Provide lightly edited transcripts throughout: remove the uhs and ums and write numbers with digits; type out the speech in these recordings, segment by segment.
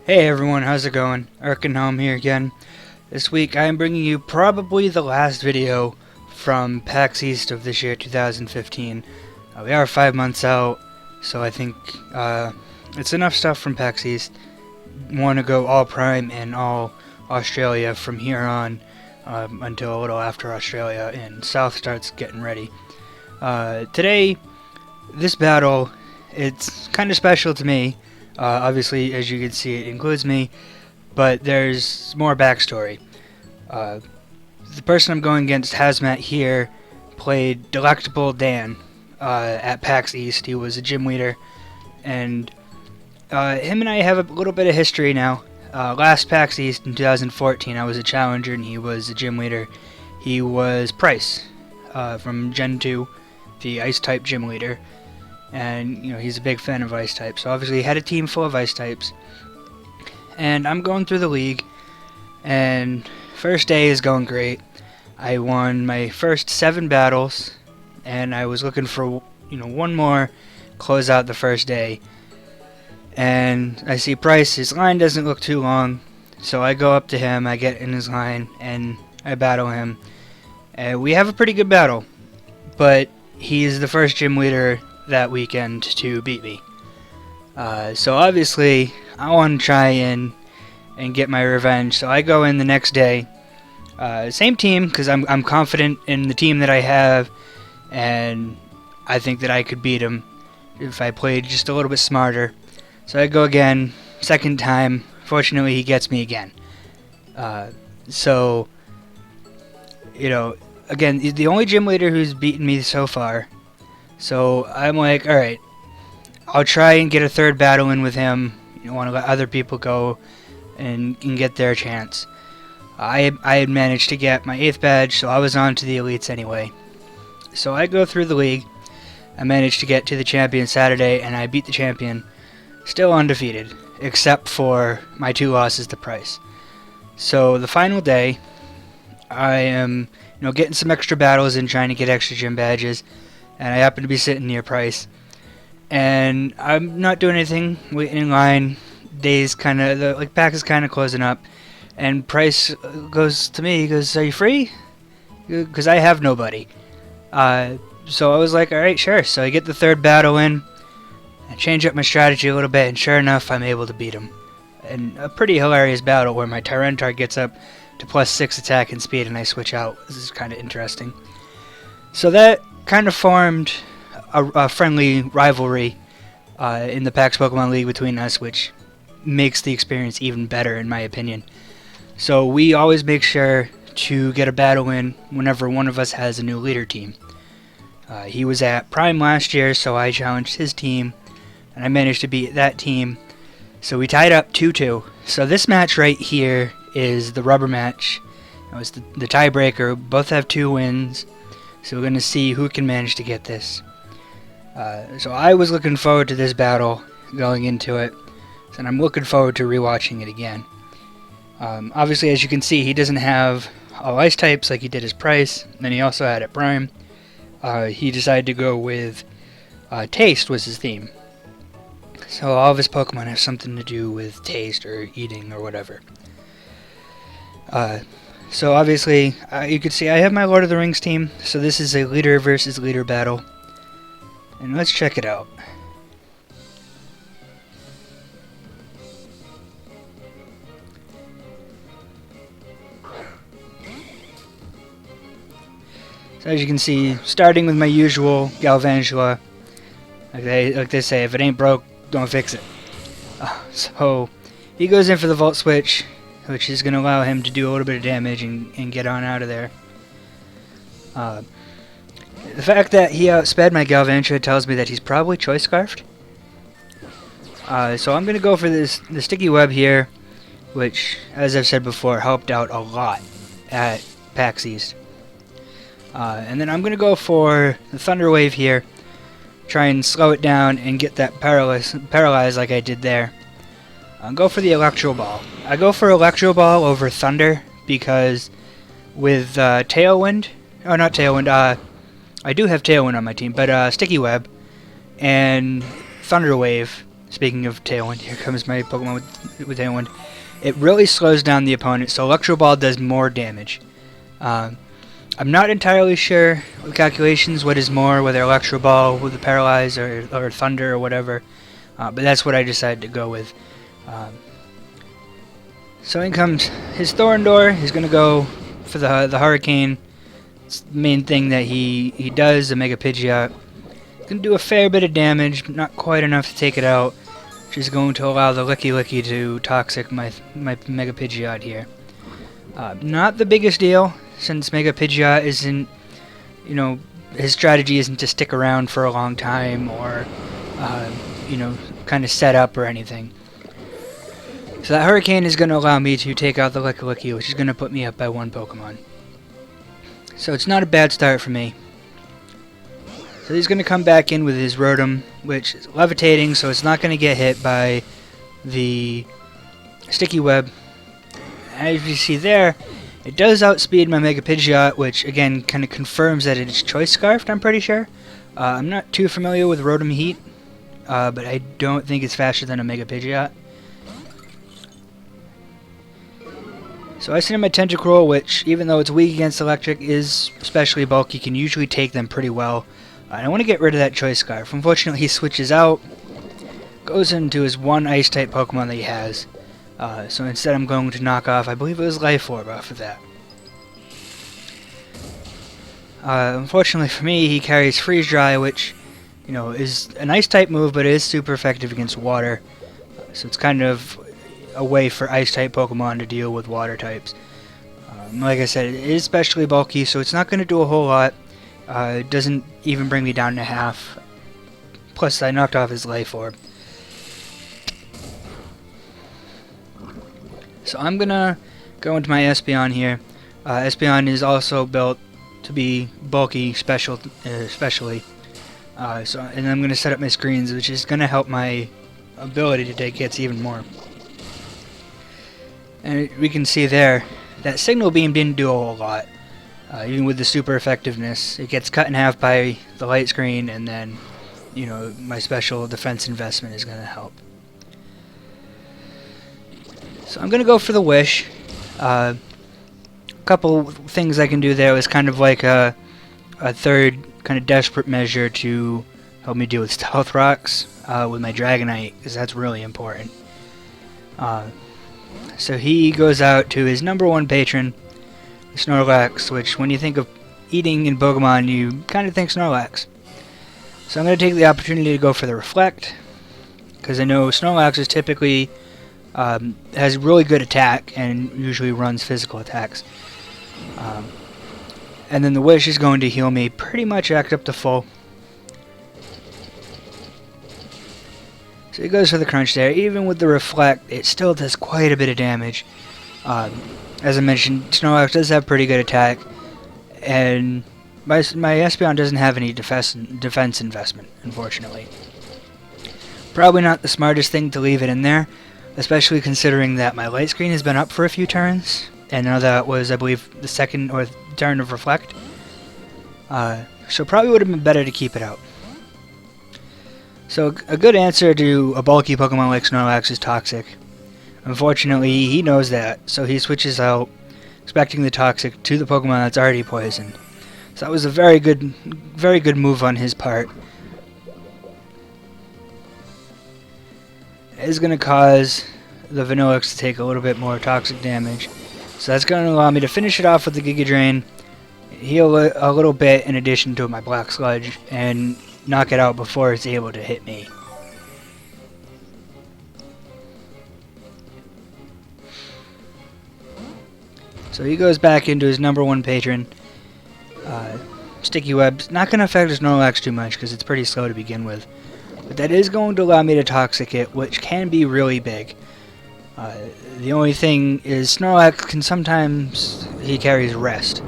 Hey everyone, how's it going? Erkenhelm here again. This week I am bringing you probably the last video from PAX East of this year, 2015. We are 5 months out, so I think it's enough stuff from PAX East. Want to go all Prime and all Australia from here on until a little after Australia and South starts getting ready. Today, this battle, it's kind of special to me. Obviously, as you can see, it includes me, but there's more backstory. The person I'm going against, Hazmat here, played Delectable Dan at PAX East. He was a gym leader, and him and I have a little bit of history now. Last PAX East in 2014, I was a challenger and he was a gym leader. He was Price from Gen 2, the Ice-type gym leader. And, you know, he's a big fan of Ice types. So obviously he had a team full of Ice types. And I'm going through the league, and first day is going great. I won my first 7 battles, and I was looking for, one more, close out the first day. And I see Price, his line doesn't look too long, so I go up to him, I get in his line, and I battle him. And we have a pretty good battle, but he's the first gym leader that weekend to beat me. So obviously I want to try and get my revenge. So I go in the next day, same team, because I'm confident in the team that I have, and I think that I could beat him if I played just a little bit smarter. So I go again, second time. Fortunately, he gets me again. So again, he's the only gym leader who's beaten me so far. So I'm like, alright, I'll try and get a third battle in with him. Want to let other people go and get their chance. I had managed to get my 8th badge, so I was on to the elites anyway. So I go through the league. I managed to get to the champion Saturday, and I beat the champion. Still undefeated, except for my 2 losses to Price. So the final day, I am getting some extra battles and trying to get extra gym badges. And I happen to be sitting near Price, and I'm not doing anything, waiting in line. Days pack is kind of closing up, and Price goes to me. He goes, "Are you free?" Because I have nobody. So I was like, "All right, sure." So I get the 3rd battle in. I change up my strategy a little bit, and sure enough, I'm able to beat him. And a pretty hilarious battle where my Tyrantar gets up to +6 attack and speed, and I switch out. This is kind of interesting. So that kind of formed a friendly rivalry in the PAX Pokemon League between us, which makes the experience even better in my opinion. So we always make sure to get a battle in whenever one of us has a new leader team. He was at Prime last year, so I challenged his team, and I managed to beat that team. So we tied up 2-2. So this match right here is the rubber match. It was the tiebreaker. Both have 2 wins. So we're going to see who can manage to get this. So I was looking forward to this battle going into it, and I'm looking forward to rewatching it again. Obviously, as you can see, he doesn't have all Ice types like he did his Price. And then he also had at Prime. He decided to go with Taste was his theme. So all of his Pokemon have something to do with taste or eating or whatever. So obviously, you can see I have my Lord of the Rings team, so this is a leader versus leader battle. And let's check it out. So as you can see, starting with my usual Galvantula, like they say, if it ain't broke, don't fix it. So he goes in for the Volt Switch, which is going to allow him to do a little bit of damage and get on out of there. The fact that he outsped my Galvantula tells me that he's probably Choice Scarfed. So I'm going to go for the Sticky Web here, which, as I've said before, helped out a lot at PAX East. And then I'm going to go for the Thunder Wave here, try and slow it down and get that paralyzed like I did there. I'll go for the Electro Ball. I go for Electro Ball over Thunder because with Tailwind, oh not Tailwind, I do have Tailwind on my team, but Sticky Web and Thunder Wave Speaking of Tailwind, here comes my Pokemon with Tailwind. It really slows down the opponent, so Electro Ball does more damage. I'm not entirely sure with calculations what is more, whether Electro Ball with the Paralyze or Thunder or whatever, but that's what I decided to go with. So in comes his Thorndor. He's going to go for the Hurricane. It's the main thing that he does, the Mega Pidgeot. Going to do a fair bit of damage, but not quite enough to take it out, which is going to allow the Licky Licky to Toxic my Mega Pidgeot here. Not the biggest deal, since Mega Pidgeot isn't, his strategy isn't to stick around for a long time or, kind of set up or anything. So that Hurricane is going to allow me to take out the Licky Licky, which is going to put me up by 1 Pokemon. So it's not a bad start for me. So he's going to come back in with his Rotom, which is levitating, so it's not going to get hit by the Sticky Web. As you see there, it does outspeed my Mega Pidgeot, which again kind of confirms that it's Choice Scarfed, I'm pretty sure. I'm not too familiar with Rotom Heat, but I don't think it's faster than a Mega Pidgeot. So I send him my Tentacruel, which, even though it's weak against electric, is especially bulky, can usually take them pretty well. And I want to get rid of that Choice Scarf. Unfortunately, he switches out, goes into his one Ice-type Pokemon that he has. So instead I'm going to knock off, I believe it was Life Orb off of that. Unfortunately for me, he carries Freeze Dry, which, is an Ice-type move, but it is super effective against water. So it's kind of a way for Ice-type Pokemon to deal with water types. Like I said, it is especially bulky, so it's not going to do a whole lot. It doesn't even bring me down to half. Plus, I knocked off his Life Orb. So I'm going to go into my Espeon here. Espeon is also built to be bulky, especially. And I'm going to set up my screens, which is going to help my ability to take hits even more. And we can see there, that Signal Beam didn't do a whole lot. Even with the super effectiveness, it gets cut in half by the light screen, and then, my special defense investment is going to help. So I'm going to go for the Wish. A couple things I can do there was kind of like a third kind of desperate measure to help me deal with Stealth Rocks with my Dragonite, because that's really important. So he goes out to his #1 patron, Snorlax, which when you think of eating in Pokemon, you kind of think Snorlax. So I'm going to take the opportunity to go for the Reflect, because I know Snorlax is typically has really good attack and usually runs physical attacks. And then the Wish is going to heal me pretty much act up to full. So he goes for the Crunch there. Even with the Reflect, it still does quite a bit of damage. As I mentioned, Snorlax does have pretty good attack, and my Espeon doesn't have any defense investment, unfortunately. Probably not the smartest thing to leave it in there, especially considering that my light screen has been up for a few turns, and now that was, I believe, the second or turn of Reflect. So probably would have been better to keep it out. So a good answer to a bulky Pokemon like Snorlax is Toxic. Unfortunately, he knows that, so he switches out, expecting the Toxic to the Pokemon that's already poisoned. So that was a very good move on his part. It is going to cause the Vanillix to take a little bit more Toxic damage. So that's going to allow me to finish it off with the Giga Drain, heal a little bit in addition to my Black Sludge, and knock it out before it's able to hit me. So he goes back into his #1 patron. Sticky Web's not going to affect his Snorlax too much because it's pretty slow to begin with. But that is going to allow me to Toxic it, which can be really big. The only thing is Snorlax can sometimes, he carries Rest,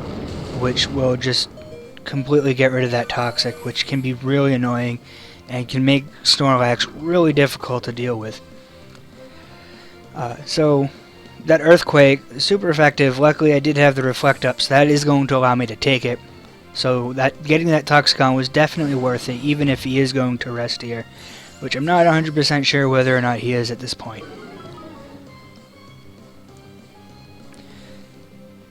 which will just completely get rid of that Toxic, which can be really annoying and can make Snorlax really difficult to deal with. So that Earthquake, super effective. Luckily I did have the Reflect up, so that is going to allow me to take it. So that getting that Toxicon was definitely worth it, even if he is going to Rest here, which I'm not 100% sure whether or not he is at this point.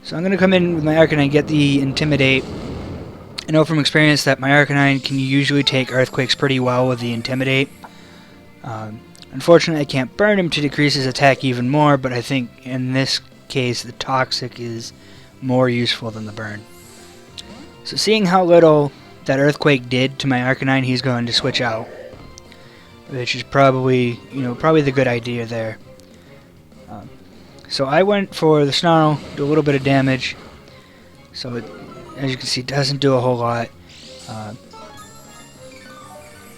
So I'm going to come in with my Arcanine, get the Intimidate. I know from experience that my Arcanine can usually take Earthquakes pretty well with the Intimidate. Unfortunately, I can't burn him to decrease his attack even more, but I think in this case the Toxic is more useful than the burn. So seeing how little that Earthquake did to my Arcanine, he's going to switch out, which is probably the good idea there. So I went for the Snarl, do a little bit of damage. So it, as you can see, doesn't do a whole lot.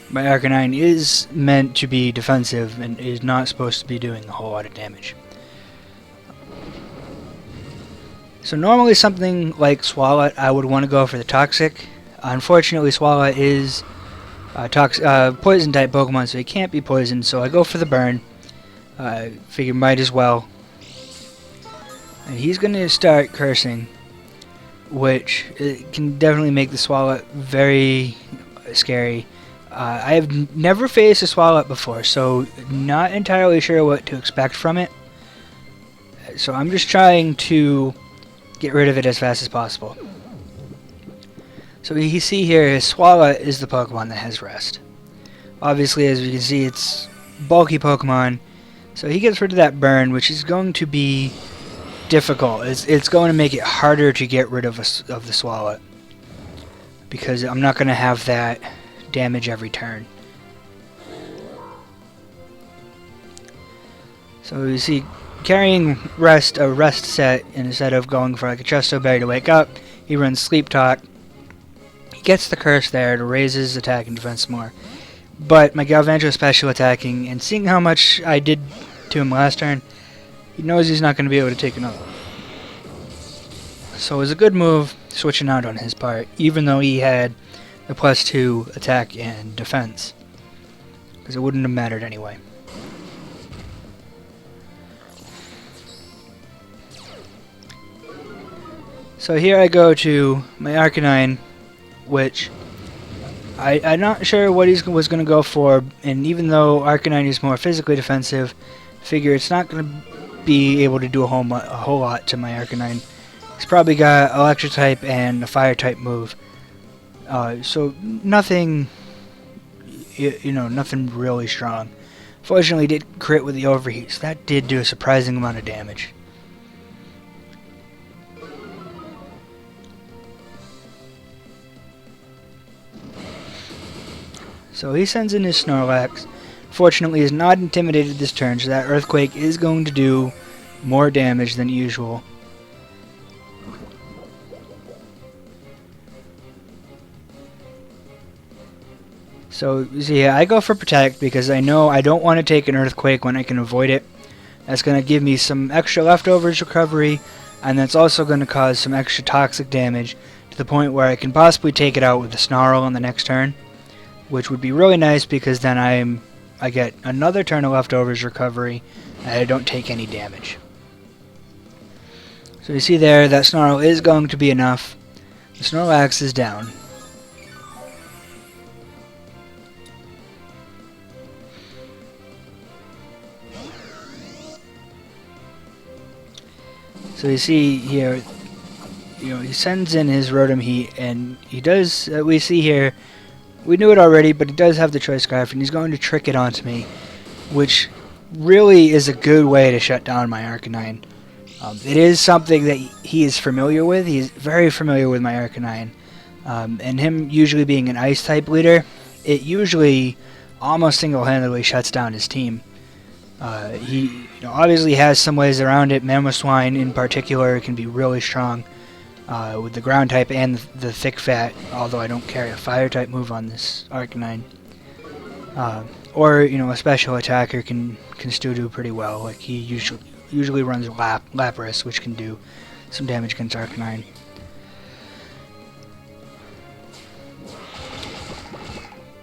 My Arcanine is meant to be defensive and is not supposed to be doing a whole lot of damage. So normally something like Swalot, I would want to go for the Toxic. Unfortunately, Swalot is poison type Pokemon, so he can't be poisoned, so I go for the burn. Figure might as well. And he's going to start cursing, which can definitely make the Swalot very scary. I have never faced a Swalot before, so not entirely sure what to expect from it. So I'm just trying to get rid of it as fast as possible. So you see here, his Swalot is the Pokemon that has Rest. Obviously, as you can see, it's bulky Pokemon, so he gets rid of that burn, which is going to be difficult. It's going to make it harder to get rid of the Swalot, because I'm not going to have that damage every turn. So you see, carrying a rest set instead of going for like a Chesto Berry to wake up, he runs Sleep Talk. He gets the curse there to raise his attack and defense more. But my Galvantula special attacking, and seeing how much I did to him last turn, he knows he's not going to be able to take another one. So it was a good move switching out on his part, even though he had the +2 attack and defense, because it wouldn't have mattered anyway. So here I go to my Arcanine, which I'm not sure what he was going to go for, and even though Arcanine is more physically defensive, figure it's not going to be able to do a whole lot to my Arcanine. He's probably got Electric type and a Fire type move. So nothing, nothing really strong. Fortunately, he did crit with the Overheat, so that did do a surprising amount of damage. So he sends in his Snorlax. Fortunately, is not intimidated this turn, so that Earthquake is going to do more damage than usual. So, you see, I go for Protect because I know I don't want to take an Earthquake when I can avoid it. That's going to give me some extra leftovers recovery, and that's also going to cause some extra toxic damage to the point where I can possibly take it out with the Snarl on the next turn, which would be really nice because then I get another turn of leftovers recovery and I don't take any damage. So you see there, that Snarl is going to be enough. The Snorlax is down. So you see here, he sends in his Rotom Heat, and he does, we see here, we knew it already, but he does have the Choice Scarf, and he's going to trick it onto me, which really is a good way to shut down my Arcanine. It is something that he is familiar with. He's very familiar with my Arcanine. And him usually being an Ice-type leader, it usually almost single-handedly shuts down his team. He obviously has some ways around it. Mamoswine in particular can be really strong with the ground type and the thick fat, although I don't carry a fire type move on this Arcanine. Or a special attacker can still do pretty well. Like he usually runs Lapras, which can do some damage against Arcanine.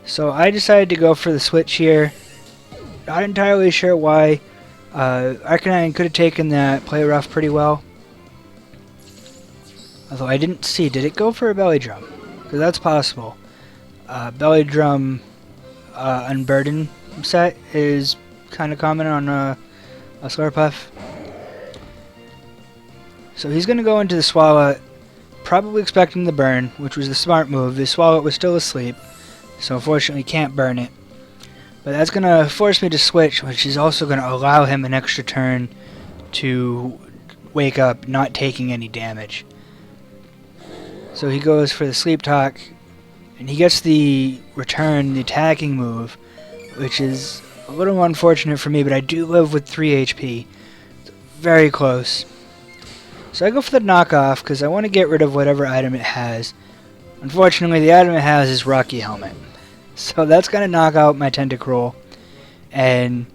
So I decided to go for the switch here. Not entirely sure why. Arcanine could have taken that Play Rough pretty well. Although I didn't see, did it go for a Belly Drum? Because that's possible. Belly Drum Unburden set is kind of common on a Slurpuff. So he's going to go into the Swallow, probably expecting the burn, which was the smart move. The Swallow was still asleep, so unfortunately can't burn it. But that's going to force me to switch, which is also going to allow him an extra turn to wake up, not taking any damage. So he goes for the Sleep Talk, and he gets the return, the attacking move, which is a little unfortunate for me, but I do live with 3 HP. It's very close. So I go for the knockoff, because I want to get rid of whatever item it has. Unfortunately, the item it has is Rocky Helmet. So that's going to knock out my Tentacruel. And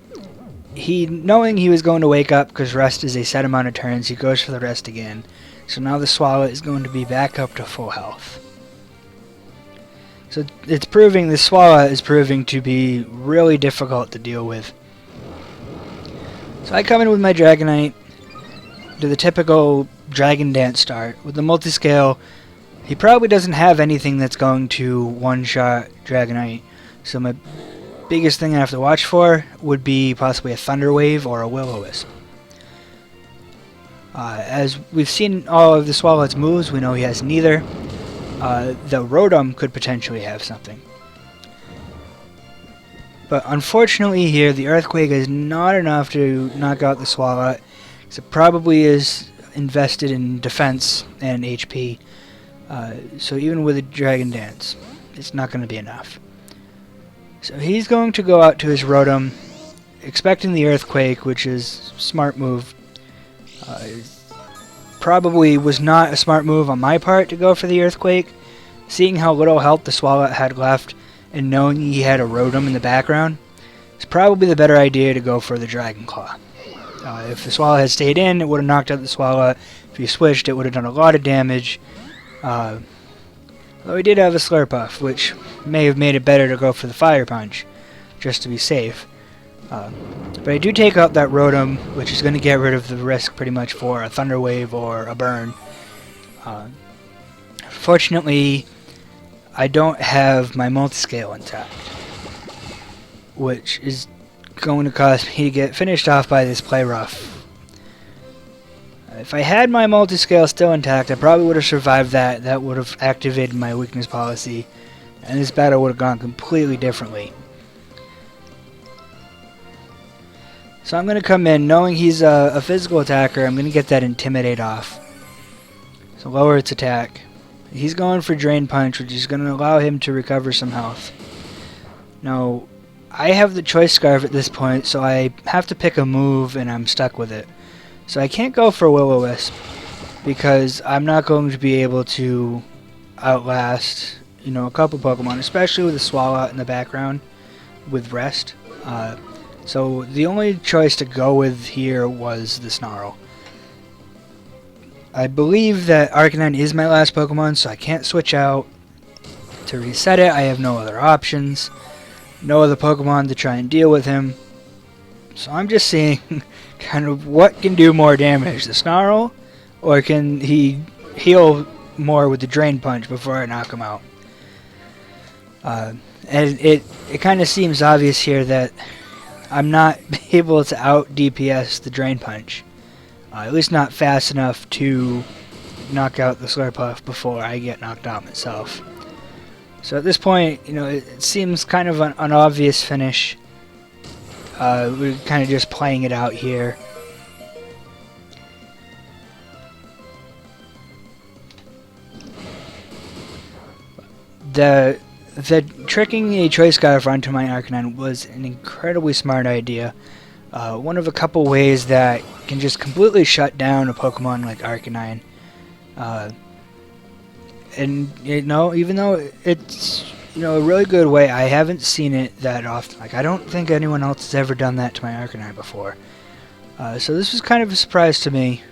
knowing he was going to wake up, because rest is a set amount of turns, he goes for the rest again. So now the Swallow is going to be back up to full health. So it's proving, the Swallow is proving to be really difficult to deal with. So I come in with my Dragonite, do the typical Dragon Dance start. With the multiscale, he probably doesn't have anything that's going to one-shot Dragonite. So my biggest thing I have to watch for would be possibly a Thunder Wave or a Will-O-Wisp. As we've seen all of the Swallow's moves, we know he has neither. The Rotom could potentially have something. But unfortunately here, the Earthquake is not enough to knock out the Swallow. So it probably is invested in defense and HP. So even with a Dragon Dance, it's not going to be enough. So he's going to go out to his Rotom, expecting the Earthquake, which is a smart move. Probably was not a smart move on my part to go for the Earthquake. Seeing how little health the Swallow had left and knowing he had a Rotom in the background, it's probably the better idea to go for the Dragon Claw. If the Swallow had stayed in, it would have knocked out the Swallow. If he switched, it would have done a lot of damage. Though he did have a Slurpuff, which may have made it better to go for the Fire Punch, just to be safe. But I do take out that Rotom, which is going to get rid of the risk pretty much for a Thunder Wave or a Burn. Fortunately, I don't have my multiscale intact, which is going to cause me to get finished off by this Play Rough. If I had my multiscale still intact, I probably would have survived that. That would have activated my weakness policy, and this battle would have gone completely differently. So I'm going to come in, knowing he's a physical attacker, I'm going to get that Intimidate off. So lower its attack. He's going for Drain Punch, which is going to allow him to recover some health. Now, I have the Choice Scarf at this point, so I have to pick a move, and I'm stuck with it. So I can't go for Will-O-Wisp, because I'm not going to be able to outlast, a couple Pokemon, especially with the Swallow in the background, with Rest. So the only choice to go with here was the Snarl. I believe that Arcanine is my last Pokemon, so I can't switch out. To reset it, I have no other options. No other Pokemon to try and deal with him. So I'm just seeing kind of what can do more damage, the Snarl, or can he heal more with the Drain Punch before I knock him out. And it kind of seems obvious here that I'm not able to out DPS the Drain Punch. At least not fast enough to knock out the Slurpuff before I get knocked out myself. So at this point, it seems kind of an obvious finish. We're kind of just playing it out here. The tricking a Choice Scarf onto my Arcanine was an incredibly smart idea. One of a couple ways that can just completely shut down a Pokemon like Arcanine. And even though it's a really good way, I haven't seen it that often. Like, I don't think anyone else has ever done that to my Arcanine before. So this was kind of a surprise to me.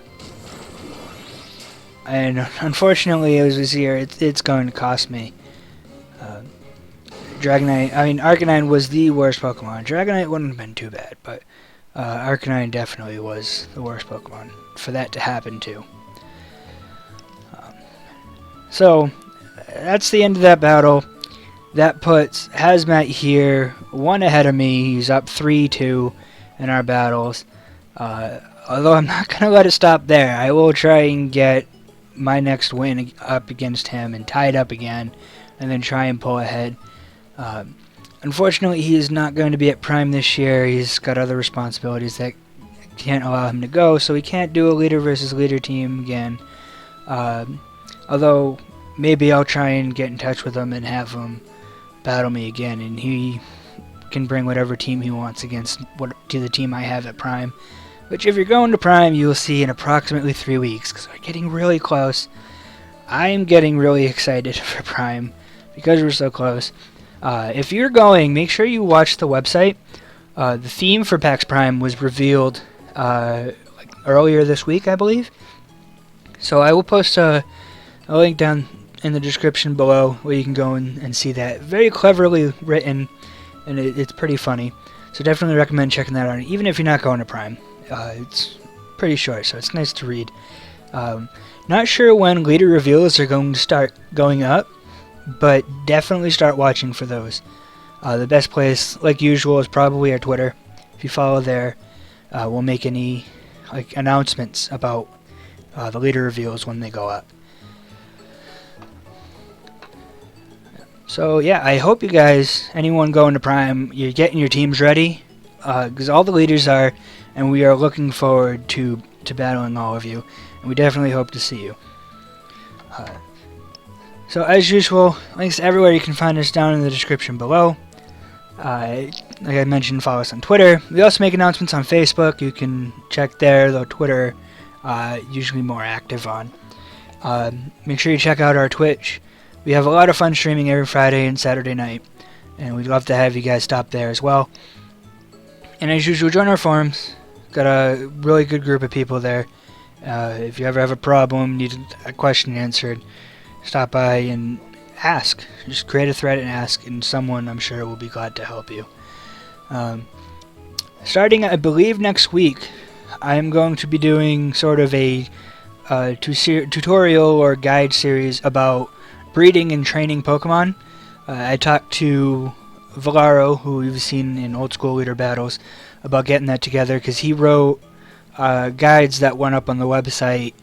And unfortunately, as we see here, it's going to cost me. Arcanine was the worst Pokemon. Dragonite wouldn't have been too bad, but Arcanine definitely was the worst Pokemon for that to happen to. So, that's the end of that battle. That puts Hazmat here 1 ahead of me. He's up 3-2 in our battles. Although I'm not going to let it stop there. I will try and get my next win up against him and tie it up again, and then try and pull ahead. Unfortunately, he is not going to be at Prime this year. He's got other responsibilities that can't allow him to go, so he can't do a leader versus leader team again. Although, maybe I'll try and get in touch with him and have him battle me again, and he can bring whatever team he wants against to the team I have at Prime. Which, if you're going to Prime, you'll see in approximately 3 weeks, because we're getting really close. I'm getting really excited for Prime, because we're so close. If you're going, make sure you watch the website. The theme for PAX Prime was revealed earlier this week, I believe. So I will post a link down in the description below where you can go and see that. Very cleverly written, and it's pretty funny. So definitely recommend checking that out, even if you're not going to Prime. It's pretty short, so it's nice to read. Not sure when leader reveals are going to start going up, but definitely start watching for those. The best place, like usual, is probably our Twitter. If you follow there, we'll make any announcements about the leader reveals when they go up. So yeah, I hope you guys, anyone going to Prime, you're getting your teams ready, because all the leaders are, and we are looking forward to battling all of you, and we definitely hope to see you. So as usual, links everywhere. You can find us down in the description below. Like I mentioned, follow us on Twitter. We also make announcements on Facebook. You can check there, though Twitter usually more active on. Make sure you check out our Twitch. We have a lot of fun streaming every Friday and Saturday night, and we'd love to have you guys stop there as well. And as usual, join our forums. Got a really good group of people there. If you ever have a problem, need a question answered, stop by and ask. Just create a thread and ask, and someone, I'm sure, will be glad to help you. Starting, I believe, next week, I'm going to be doing sort of a tutorial or guide series about breeding and training Pokemon. I talked to Valaro, who we've seen in old school leader battles, about getting that together, because he wrote guides that went up on the website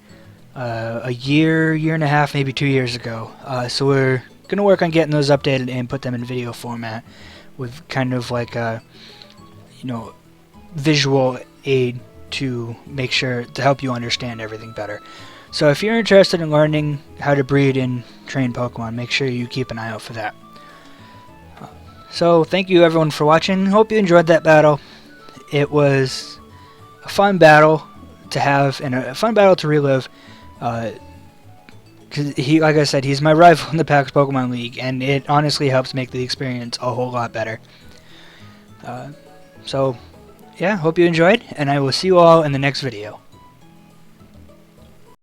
a year and a half, maybe 2 years ago. So we're going to work on getting those updated and put them in video format with kind of like a, visual aid to make sure to help you understand everything better. So if you're interested in learning how to breed and train Pokemon, make sure you keep an eye out for that. So thank you everyone for watching. Hope you enjoyed that battle. It was a fun battle to have and a fun battle to relive. Cause like I said, he's my rival in the PAX Pokemon League, and it honestly helps make the experience a whole lot better. So yeah, hope you enjoyed, and I will see you all in the next video.